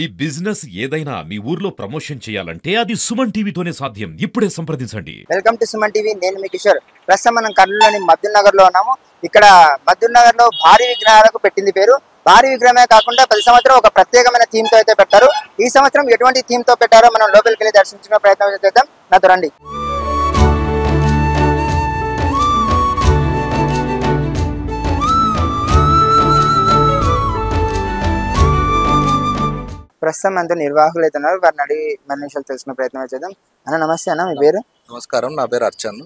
ఈ బిజినెస్ ఏదైనా మీ ఊర్లో ప్రమోషన్ చేయాలంటే అది సుమన్ టీవీతోనే సాధ్యం. ఇప్పుడే సంప్రదించండి. Welcome to Suman TV. నేను మీ కిషోర్. ప్రస్తుతం మనం కర్నూలులోని మద్దూర్ నగర్ లో ఉన్నాము. ఇక్కడ మద్దూర్ నగర్ లో భారీ విగ్రహాలకు పెట్టింది పేరు. భారీ విగ్రహమే కాకుండా ప్రతి సంవత్సరం ఒక ప్రత్యేకమైన థీమ్ తో అయితే పెట్టారు. ఈ సంవత్సరం ఎటువంటి థీమ్ తో పెట్టారో మనం లోపలికి వెళ్ళి దర్శించుకునే ప్రయత్నం చేద్దాం. నాతో రండి. ప్రస్తుతం మనతో నిర్వాహకులు అయితే ఉన్నారు. వారిని అడిగి మరిన్ని విషయాలు తెలుసుకునే ప్రయత్నం చేద్దాం. అన్న నమస్తే అన్న, మీ పేరు? నమస్కారం, నా పేరు అర్చన్.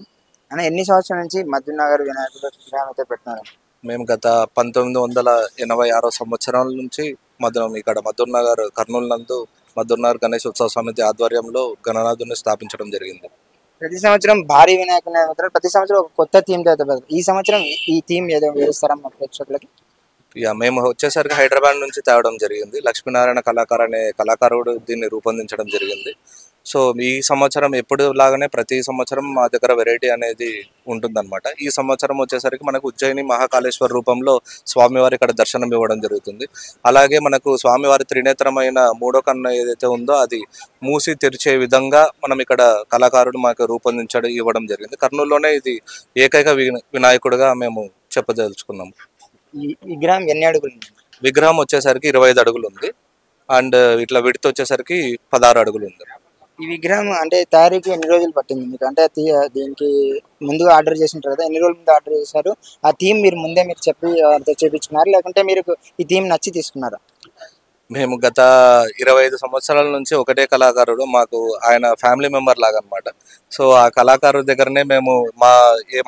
అన్న ఎన్ని సంవత్సరాల నుంచి మద్దూర్ నగర్ వినాయకుడు విగ్రహం అయితే పెట్టినారు? మేము గత 1986 సంవత్సరాల నుంచి ఇక్కడ మద్దూర్ నగర్ కర్నూలు నందు మద్దూర్ నగర్ గణేష్ ఉత్సవ సమితి ఆధ్వర్యంలో గణనాథుని స్థాపించడం జరిగింది. ప్రతి సంవత్సరం భారీ వినాయకుడు, ప్రతి సంవత్సరం ఒక కొత్త థీమ్ తో అయితే పెడతారు. ఈ సంవత్సరం ఈ థీమ్ ఏదో వేస్తారమ్మా ప్రేక్షకులకి? మేము వచ్చేసరికి హైదరాబాద్ నుంచి తేవడం జరిగింది. లక్ష్మీనారాయణ కళాకారు అనే కళాకారుడు దీన్ని రూపొందించడం జరిగింది. సో ఈ సంవత్సరం ఎప్పుడు లాగానే ప్రతి సంవత్సరం మా దగ్గర వెరైటీ అనేది ఉంటుందన్నమాట. ఈ సంవత్సరం వచ్చేసరికి మనకు ఉజ్జయిని మహాకాళేశ్వర రూపంలో స్వామివారి ఇక్కడ దర్శనం ఇవ్వడం జరుగుతుంది. అలాగే మనకు స్వామివారి త్రినేత్రమైన మూడో కన్ను ఏదైతే ఉందో అది మూసి తెరిచే విధంగా మనం ఇక్కడ కళాకారుడు మాకు రూపొందించడం ఇవ్వడం జరిగింది. కర్నూలులోనే ఇది ఏకైక వినాయకుడిగా మేము చెప్పదలుచుకున్నాము. ఈ విగ్రహం ఎన్ని అడుగులు? విగ్రహం వచ్చేసరికి 25 అడుగులు ఉంది. అండ్ ఇట్లా విడత వచ్చేసరికి 16 అడుగులు ఉంది. ఈ విగ్రహం అంటే తయారీకి ఎన్ని రోజులు పట్టింది మీకు? అంటే దీనికి ముందుగా ఆర్డర్ చేసింటారు కదా, ఎన్ని రోజుల ముందు ఆర్డర్ చేశారు? ఆ థీమ్ మీరు ముందే చెప్పి చేపించుకున్నారు, లేకుంటే మీరు ఈ థీమ్ నచ్చి తీసుకున్నారా? మేము గత 25 సంవత్సరాల నుంచి ఒకటే కళాకారుడు, మాకు ఆయన ఫ్యామిలీ మెంబర్ లాగా అనమాట. సో ఆ కళాకారుడి దగ్గరనే మేము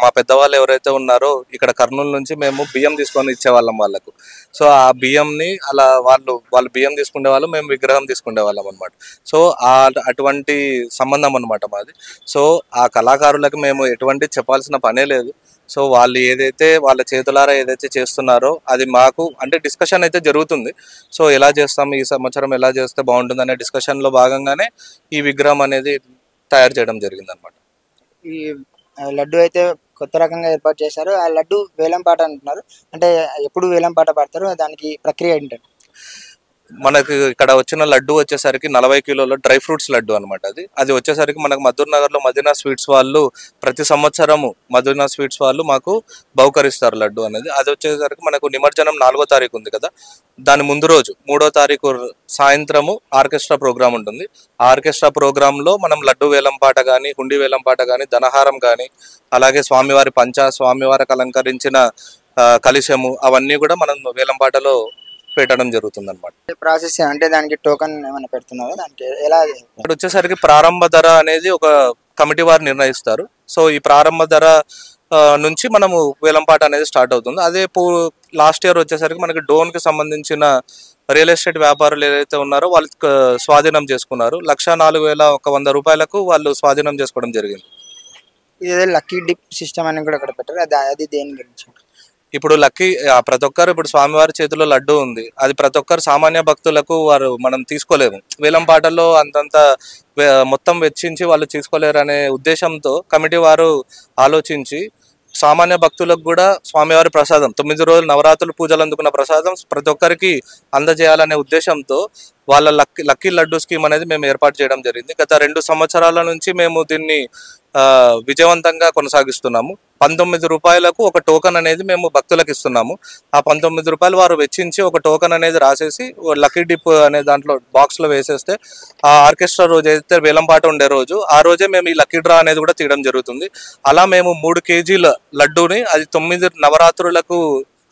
మా పెద్దవాళ్ళు ఎవరైతే ఉన్నారో ఇక్కడ కర్నూలు నుంచి మేము బియ్యం తీసుకొని ఇచ్చేవాళ్ళం వాళ్ళకు. సో ఆ బియ్యంని అలా వాళ్ళు బియ్యం తీసుకునే వాళ్ళు, మేము విగ్రహం తీసుకునే వాళ్ళం అనమాట. సో అటువంటి సంబంధం అనమాట మాది. సో ఆ కళాకారులకు మేము ఎటువంటి చెప్పాల్సిన పనే లేదు. సో వాళ్ళు ఏదైతే వాళ్ళ చేతులారా ఏదైతే చేస్తున్నారో అది మాకు అంటే డిస్కషన్ అయితే జరుగుతుంది. సో ఎలా చేస్తాం, ఈ సంవత్సరం ఎలా చేస్తే బాగుంటుంది అనే డిస్కషన్లో భాగంగానే ఈ విగ్రహం అనేది తయారు చేయడం జరిగింది అనమాట. ఈ లడ్డు అయితే కొత్త రకంగా ఏర్పాటు చేశారు. ఆ లడ్డు వేలం పాట అంటున్నారు, అంటే ఎప్పుడు వేలం పాట పాడతారు? దానికి ప్రక్రియ ఏంటంటే మనకు ఇక్కడ వచ్చిన లడ్డు వచ్చేసరికి 40 కిలోల డ్రై ఫ్రూట్స్ లడ్డు అనమాట. అది వచ్చేసరికి మనకు మద్దూర్ నగర్లో మదీనా స్వీట్స్ వాళ్ళు ప్రతి సంవత్సరము మదీనా స్వీట్స్ వాళ్ళు మాకు బహుకరిస్తారు లడ్డు అనేది. అది వచ్చేసరికి మనకు నిమజ్జనం 4వ తారీఖు ఉంది కదా, దాని ముందు రోజు 3వ తారీఖు సాయంత్రము ఆర్కెస్ట్రా ప్రోగ్రామ్ ఉంటుంది. ఆ ఆర్కెస్ట్రా ప్రోగ్రాంలో మనం లడ్డు వేలం పాట కానీ, హుండీ వేలం పాట కానీ, ధనహారం కానీ, అలాగే స్వామివారి స్వామివారికి అలంకరించిన కలిశము అవన్నీ కూడా మనం వేలం పాటలో పెట్టడం జరుగుతుంది అనమాట. ప్రాసెస్ అంటే దానికి టోకన్ ఏమైనా పెడుతున్నారు? దానికి ఎలా? ఇక్కడ వచ్చేసరికి ప్రారంభ ధర అనేది ఒక కమిటీ వారు నిర్ణయిస్తారు. సో ఈ ప్రారంభ ధర నుంచి మనము వేలంపాట అనేది స్టార్ట్ అవుతుంది. అదే లాస్ట్ ఇయర్ వచ్చేసరికి మనకి డోన్కి సంబంధించిన రియల్ ఎస్టేట్ వ్యాపారులు ఏదైతే ఉన్నారో వాళ్ళు స్వాధీనం చేసుకున్నారు. 1,04,100 రూపాయలకు వాళ్ళు స్వాధీనం చేసుకోవడం జరిగింది. ఇది లక్కీ డిప్ సిస్టమ్ అని కూడా ఇక్కడ పెట్టారు, అది దేని గురించి? ఇప్పుడు ప్రతి ఒక్కరు ఇప్పుడు స్వామివారి చేతిలో లడ్డు ఉంది, అది ప్రతి ఒక్కరు సామాన్య భక్తులకు మనం తీసుకోలేము. వేలం పాటల్లో అంతంత మొత్తం వెచ్చించి వాళ్ళు తీసుకోలేరు అనే ఉద్దేశంతో కమిటీ వారు ఆలోచించి సామాన్య భక్తులకు కూడా స్వామివారి ప్రసాదం 9 రోజులు నవరాత్రులు పూజలు అందుకున్న ప్రసాదం ప్రతి ఒక్కరికి అందజేయాలనే ఉద్దేశంతో వాళ్ళ లక్కీ లడ్డు స్కీమ్ అనేది మేము ఏర్పాటు చేయడం జరిగింది. గత 2 సంవత్సరాల నుంచి మేము దీన్ని విజయవంతంగా కొనసాగిస్తున్నాము. 19 రూపాయలకు ఒక టోకన్ అనేది మేము భక్తులకు ఇస్తున్నాము. ఆ 19 రూపాయలు వారు వెచ్చించి ఒక టోకన్ అనేది రాసేసి లక్కీ డిప్ అనే దాంట్లో బాక్స్లో వేసేస్తే ఆ ఆర్కెస్ట్రా రోజు అయితే వేలంపాట ఉండే రోజు ఆ రోజే మేము ఈ లక్కీ డ్రా అనేది కూడా తీయడం జరుగుతుంది. అలా మేము 3 కేజీల లడ్డూని, అది 9 నవరాత్రులకు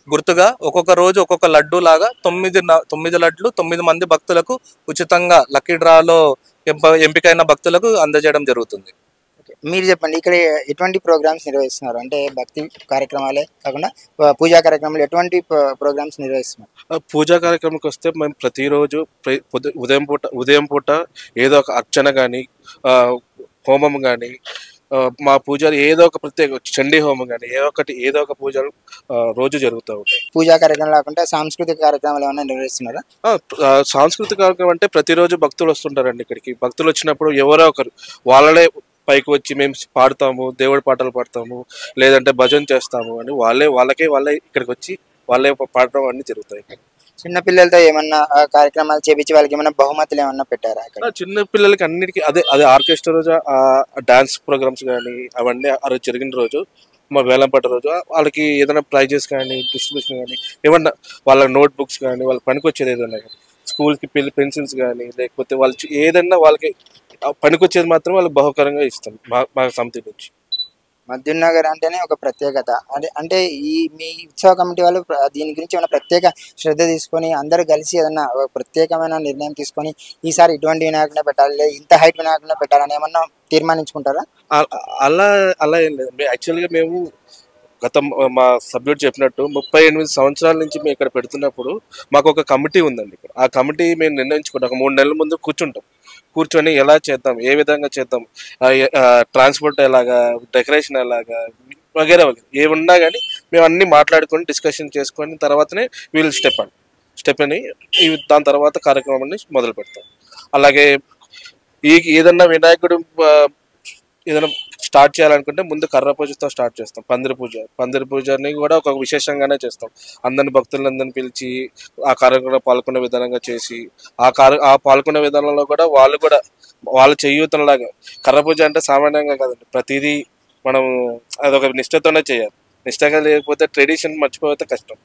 గుర్తుగా ఒక్కొక్క రోజు ఒక్కొక్క లడ్డు లాగా 9 లడ్లు 9 మంది భక్తులకు ఉచితంగా లక్కీ డ్రాలో ఎంపికైన భక్తులకు అందజేయడం జరుగుతుంది. మీరు చెప్పండి, ఇక్కడ ఎటువంటి ప్రోగ్రామ్స్ నిర్వహిస్తున్నారు? అంటే భక్తి కార్యక్రమాలే కాకుండా పూజా కార్యక్రమాలు ఎటువంటి ప్రోగ్రామ్స్ నిర్వహిస్తున్నారు? పూజా కార్యక్రమంకి వస్తే మేము ప్రతిరోజు ఉదయం పూట ఏదో ఒక అర్చన కానీ, హోమం కానీ, మా పూజలు ఏదో ఒక ప్రత్యేక చండీ హోమం కానీ ఏదో ఒక పూజలు రోజు జరుగుతూ ఉంటాయి. పూజా కార్యక్రమం లేకుంటే సాంస్కృతిక కార్యక్రమాలు ఏమైనా నిర్వహిస్తున్నారా? సాంస్కృతిక కార్యక్రమం అంటే ప్రతిరోజు భక్తులు వస్తుంటారండి ఇక్కడికి. భక్తులు వచ్చినప్పుడు ఎవరో ఒకరు వాళ్ళే పైకి వచ్చి మేము పాడతాము, దేవుడి పాటలు పాడతాము, లేదంటే భజన చేస్తాము అని వాళ్ళే ఇక్కడికి వచ్చి వాళ్ళే పాడడం అన్నీ జరుగుతాయి. చిన్న పిల్లలతో ఏమన్నా కార్యక్రమాలు చేపించి వాళ్ళకి ఏమన్నా బహుమతులు ఏమన్నా పెట్టారా ఇక్కడ? చిన్న పిల్లలకి అన్నిటికీ అదే ఆర్కెస్ట్రా రోజు డాన్స్ ప్రోగ్రామ్స్ కానీ అవన్నీ ఆ రోజు జరిగిన రోజు మా వేలంపాట రోజు వాళ్ళకి ఏదైనా ప్రైజెస్ కానీ డిస్ట్రిబ్యూషన్ కానీ ఏమన్నా వాళ్ళ నోట్ బుక్స్ కానీ వాళ్ళకి పనికొచ్చేది ఏదైనా స్కూల్కి పెన్సిల్స్ కానీ లేకపోతే వాళ్ళు ఏదన్నా వాళ్ళకి పనికొచ్చేది మాత్రం వాళ్ళకి బహుకరంగా ఇస్తాం మా సమితి నుంచి. మద్దున్ నగర్ అంటేనే ఒక ప్రత్యేకత. అంటే ఈ మీ ఉత్సవ కమిటీ వాళ్ళు దీని గురించి ఏమైనా ప్రత్యేక శ్రద్ధ తీసుకొని అందరూ కలిసి ఏదన్నా ఒక ప్రత్యేకమైన నిర్ణయం తీసుకొని ఈసారి ఇటువంటి వినాయకునే పెట్టాలి, ఇంత హైట్ వినాయకునే పెట్టాలని ఏమన్నా తీర్మానించుకుంటారా? అలా అలా ఏం లేదు. యాక్చువల్గా మేము మా సభ్యుడు చెప్పినట్టు 38 సంవత్సరాల నుంచి మేము ఇక్కడ పెడుతున్నప్పుడు మాకు ఒక కమిటీ ఉందండి. ఇక్కడ ఆ కమిటీ మేము నిర్ణయించుకుంటాం. ఒక 3 నెలల ముందు కూర్చొని ఎలా చేద్దాం, ఏ విధంగా చేద్దాం, ట్రాన్స్పోర్ట్ ఎలాగా, డెకరేషన్ ఎలాగా వగేరా ఏమున్నా కానీ మేము అన్ని మాట్లాడుకొని డిస్కషన్ చేసుకొని తర్వాతనే వీళ్ళు స్టెప్ అని దాని తర్వాత కార్యక్రమాన్ని మొదలు పెడతాం. అలాగే ఏదన్నా వినాయకుడు ఏదైనా స్టార్ట్ చేయాలనుకుంటే ముందు కర్ర పూజతో స్టార్ట్ చేస్తాం. పందిరి పూజని కూడా ఒక విశేషంగానే చేస్తాం. అందరిని భక్తులందరిని పిలిచి ఆ కార్యక్రమంలో పాల్గొనే విధానంగా చేసి ఆ పాల్గొనే విధానంలో కూడా వాళ్ళ చేయూతలాగా కర్ర పూజ అంటే సామాన్యంగా కాదండి. ప్రతిదీ మనం అదొక నిష్ఠతోనే చేయాలి. నిష్ఠగా లేకపోతే ట్రెడిషన్ మర్చిపోతే కష్టం.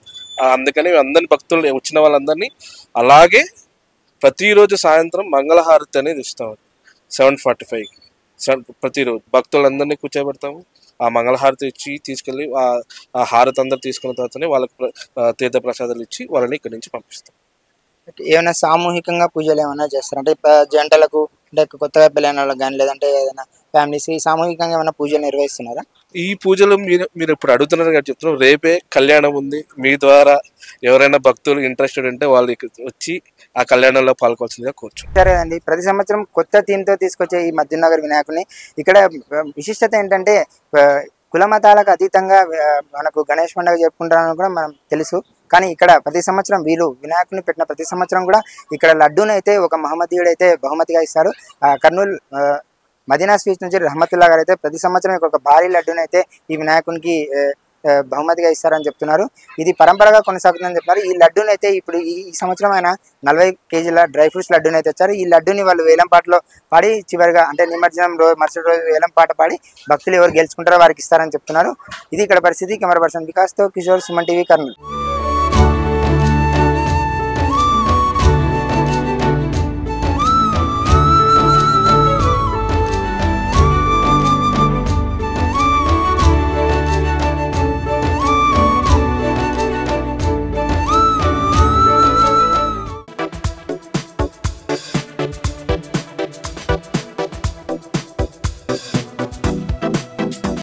అందుకని అందరిని భక్తులు వచ్చిన వాళ్ళందరినీ అలాగే ప్రతిరోజు సాయంత్రం మంగళహారతి అనేది ఇస్తాం. 7:45కి ప్రతిరోజు భక్తులందరినీ కూర్చోబెడతాము. ఆ మంగళహారతి ఇచ్చి తీసుకెళ్ళి ఆ హారతి అందరు తీసుకున్న తర్వాతనే వాళ్ళకి తీర్థ ప్రసాదాలు ఇచ్చి వాళ్ళని ఇక్కడి నుంచి పంపిస్తాం. ఏమైనా సామూహికంగా పూజలు ఏమైనా చేస్తారు అంటే జంటలకు అంటే కొత్తగా పెళ్ళైన వాళ్ళకి కానీ లేదంటే ఏదైనా ఫ్యామిలీస్ సామూహికంగా ఏమైనా పూజలు నిర్వహిస్తున్నారా? ఈ పూజలు మీరు ఇప్పుడు అడుగుతున్నారు కదా చెప్తున్నారు. రేపే కళ్యాణం ఉంది. మీ ద్వారా ఎవరైనా భక్తులు ఇంట్రెస్టెడ్ ఉంటే వాళ్ళు వచ్చి ఆ కళ్యాణంలో పాల్గొల్సిందిగా సరే అండి. ప్రతి సంవత్సరం కొత్త థీమ్తో తీసుకొచ్చే ఈ మద్దున్ నగర్ వినాయకుని ఇక్కడ విశిష్టత ఏంటంటే కుల మతాలకు అతీతంగా మనకు గణేష్ పండుగ జరుపుకుంటారని కూడా మనం తెలుసు. కానీ ఇక్కడ ప్రతి సంవత్సరం వీళ్ళు వినాయకుని పెట్టిన ప్రతి సంవత్సరం కూడా ఇక్కడ లడ్డూని అయితే ఒక మహమ్మదీయుడు అయితే బహుమతిగా ఇస్తారు. కర్నూలు మదీనా స్వీట్స్ నుంచి రహమతుల్లా గారు అయితే ప్రతి సంవత్సరం ఒక భారీ లడ్డూని అయితే ఈ వినాయకునికి బహుమతిగా ఇస్తారని చెప్తున్నారు. ఇది పరంపరగా కొనసాగుతుందని చెప్తున్నారు. ఈ లడ్డూని అయితే ఇప్పుడు ఈ సంవత్సరం ఆయన 40 కేజీల డ్రై ఫ్రూట్స్ లడ్డూని అయితే వచ్చారు. ఈ లడ్డూని వాళ్ళు వేలం పాటలో పాడి చివరిగా అంటే నిమజ్జనం రోజు మరుసటి రోజు వేలం పాట పాడి భక్తులు ఎవరు గెలుచుకుంటారో వారికి ఇస్తారని చెప్తున్నారు. ఇది ఇక్కడ పరిస్థితి. కెమెరా పర్సన్ వికాస్తో కిషోర్, సుమన్ టీవీ, కర్నూలు.